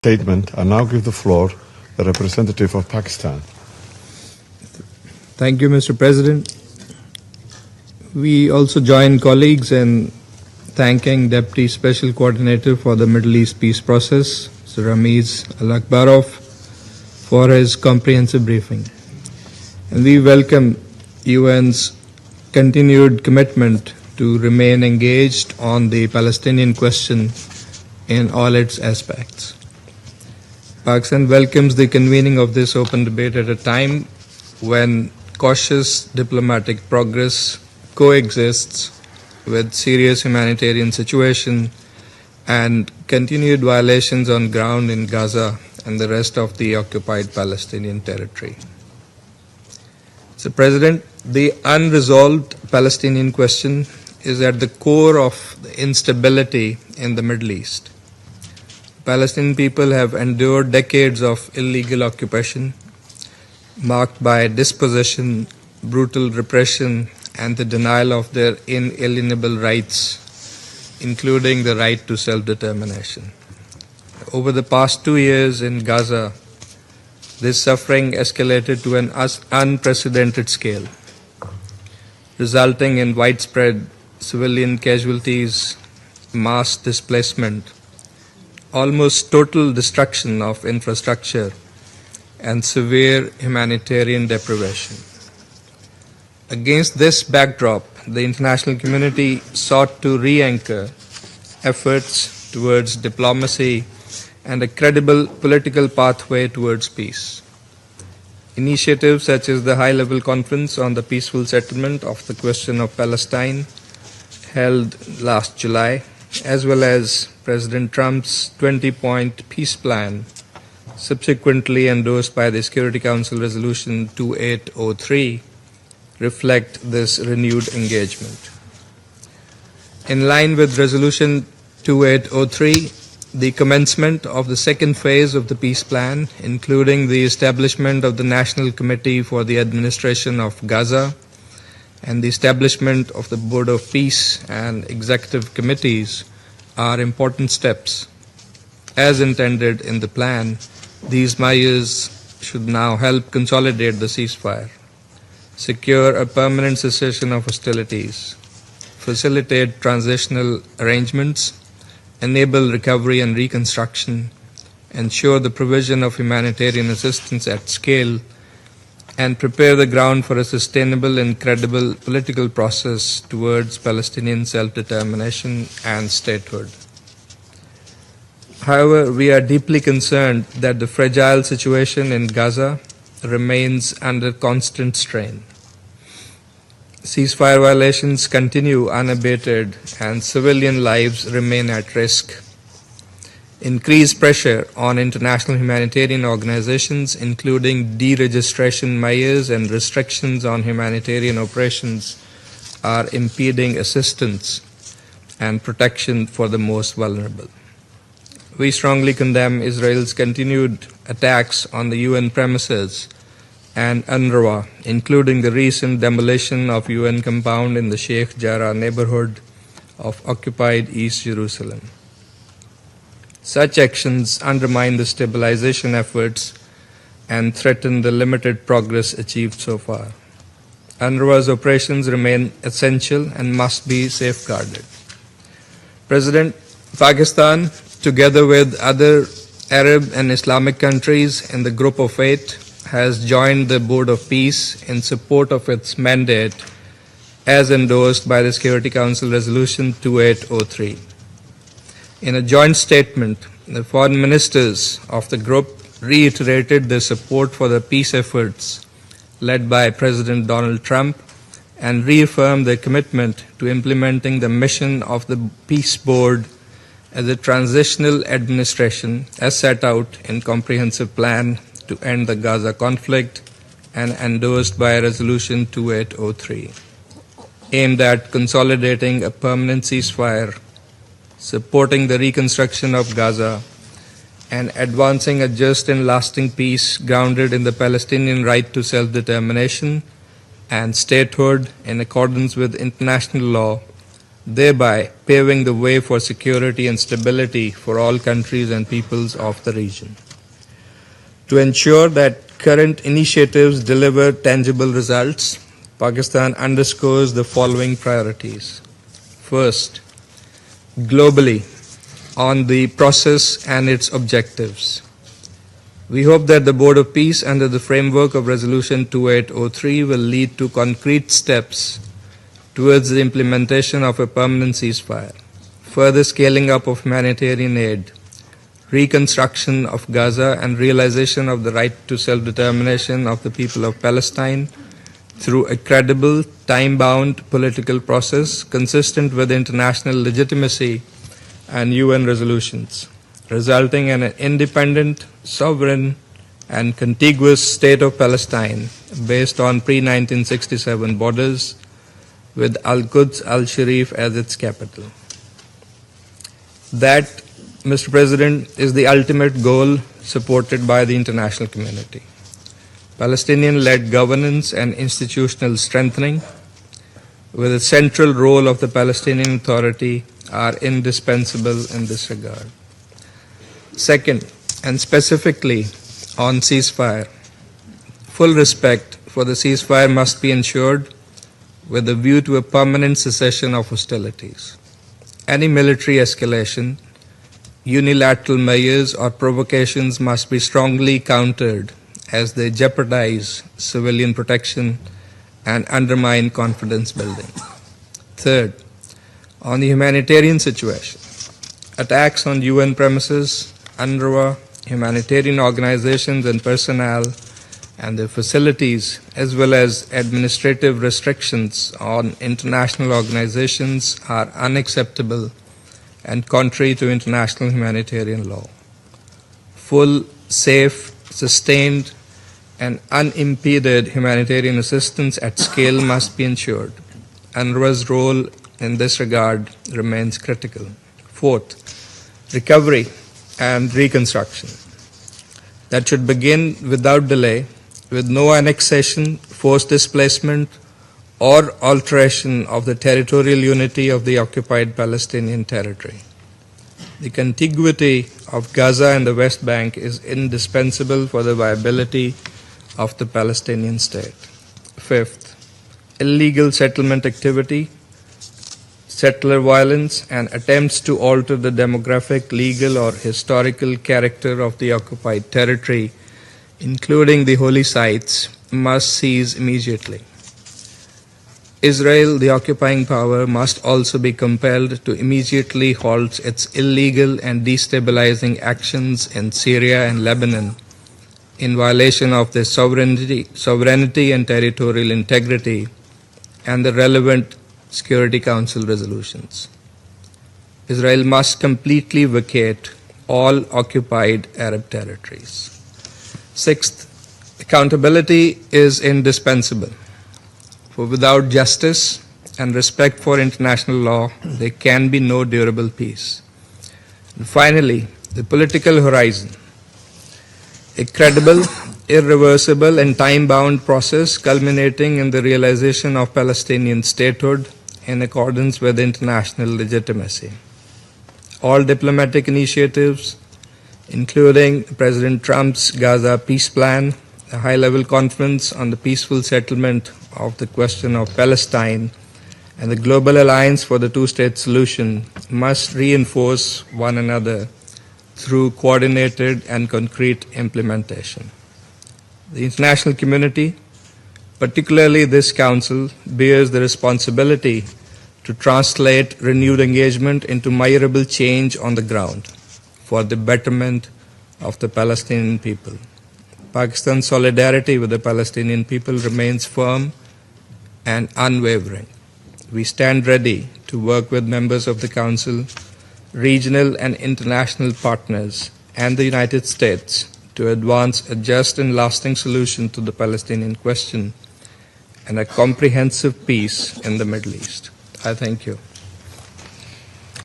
Statement. I now give the floor to the representative of Pakistan. Thank you, Mr. President. We also join colleagues in thanking Deputy Special Coordinator for the Middle East Peace Process, Mr. Ramiz Al-Akbarov, for his comprehensive briefing. And we welcome UN's continued commitment to remain engaged on the Palestinian question in all its aspects. Pakistan welcomes the convening of this open debate at a time when cautious diplomatic progress coexists with serious humanitarian situation and continued violations on ground in Gaza and the rest of the occupied Palestinian territory. Mr. President, the unresolved Palestinian question is at the core of the instability in the Middle East. Palestinian people have endured decades of illegal occupation marked by dispossession, brutal repression, and the denial of their inalienable rights, including the right to self-determination. Over the past 2 years in Gaza, this suffering escalated to an unprecedented scale, resulting in widespread civilian casualties, mass displacement, almost total destruction of infrastructure, and severe humanitarian deprivation. Against this backdrop, the international community sought to re-anchor efforts towards diplomacy and a credible political pathway towards peace. Initiatives such as the high-level conference on the peaceful settlement of the question of Palestine held last July, as well as President Trump's 20-point peace plan, subsequently endorsed by the Security Council Resolution 2803, reflect this renewed engagement. In line with Resolution 2803, the commencement of the second phase of the peace plan, including the establishment of the National Committee for the Administration of Gaza and the establishment of the Board of Peace and executive committees, are important steps. As intended in the plan, these measures should now help consolidate the ceasefire, secure a permanent cessation of hostilities, facilitate transitional arrangements, enable recovery and reconstruction, ensure the provision of humanitarian assistance at scale, and prepare the ground for a sustainable and credible political process towards Palestinian self-determination and statehood. However, we are deeply concerned that the fragile situation in Gaza remains under constant strain. Ceasefire violations continue unabated and civilian lives remain at risk. Increased pressure on international humanitarian organizations, including deregistration measures and restrictions on humanitarian operations, are impeding assistance and protection for the most vulnerable. We strongly condemn Israel's continued attacks on the UN premises and UNRWA, including the recent demolition of UN compound in the Sheikh Jarrah neighborhood of occupied East Jerusalem. Such actions undermine the stabilization efforts and threaten the limited progress achieved so far. UNRWA's operations remain essential and must be safeguarded. President, Pakistan, together with other Arab and Islamic countries in the Group of Eight, has joined the Board of Peace in support of its mandate as endorsed by the Security Council Resolution 2803. In a joint statement, the foreign ministers of the group reiterated their support for the peace efforts led by President Donald Trump and reaffirmed their commitment to implementing the mission of the Peace Board as a transitional administration as set out in Comprehensive Plan to End the Gaza Conflict and endorsed by Resolution 2803, aimed at consolidating a permanent ceasefire, supporting the reconstruction of Gaza, and advancing a just and lasting peace grounded in the Palestinian right to self-determination and statehood in accordance with international law, thereby paving the way for security and stability for all countries and peoples of the region. To ensure that current initiatives deliver tangible results, Pakistan underscores the following priorities. First, globally, on the process and its objectives. We hope that the Board of Peace, under the framework of Resolution 2803, will lead to concrete steps towards the implementation of a permanent ceasefire, further scaling up of humanitarian aid, reconstruction of Gaza, and realization of the right to self-determination of the people of Palestine through a credible, time-bound political process consistent with international legitimacy and UN resolutions, resulting in an independent, sovereign, and contiguous state of Palestine based on pre-1967 borders with Al-Quds Al-Sharif as its capital. That, Mr. President, is the ultimate goal supported by the international community. Palestinian-led governance and institutional strengthening, with a central role of the Palestinian Authority, are indispensable in this regard. Second, and specifically on ceasefire, full respect for the ceasefire must be ensured with a view to a permanent cessation of hostilities. Any military escalation, unilateral measures, or provocations must be strongly countered as they jeopardize civilian protection and undermine confidence building. Third, on the humanitarian situation, attacks on UN premises, UNRWA, humanitarian organizations and personnel and their facilities, as well as administrative restrictions on international organizations, are unacceptable and contrary to international humanitarian law. Full, safe, sustained, and unimpeded humanitarian assistance at scale must be ensured. UNRWA's role in this regard remains critical. Fourth, recovery and reconstruction. That should begin without delay, with no annexation, forced displacement, or alteration of the territorial unity of the occupied Palestinian territory. The contiguity of Gaza and the West Bank is indispensable for the viability of the Palestinian state. Fifth, illegal settlement activity, settler violence, and attempts to alter the demographic, legal, or historical character of the occupied territory, including the holy sites, must cease immediately. Israel, the occupying power, must also be compelled to immediately halt its illegal and destabilizing actions in Syria and Lebanon in violation of their sovereignty and territorial integrity and the relevant Security Council resolutions. Israel must completely vacate all occupied Arab territories. Sixth, accountability is indispensable, for without justice and respect for international law, there can be no durable peace. And finally, the political horizon. A credible, irreversible, and time-bound process culminating in the realization of Palestinian statehood in accordance with international legitimacy. All diplomatic initiatives, including President Trump's Gaza peace plan, a high-level conference on the peaceful settlement of the question of Palestine, and the Global Alliance for the Two-State Solution, must reinforce one another through coordinated and concrete implementation. The international community, particularly this Council, bears the responsibility to translate renewed engagement into measurable change on the ground for the betterment of the Palestinian people. Pakistan's solidarity with the Palestinian people remains firm and unwavering. We stand ready to work with members of the Council, regional and international partners, and the United States to advance a just and lasting solution to the Palestinian question and a comprehensive peace in the Middle East. I thank you.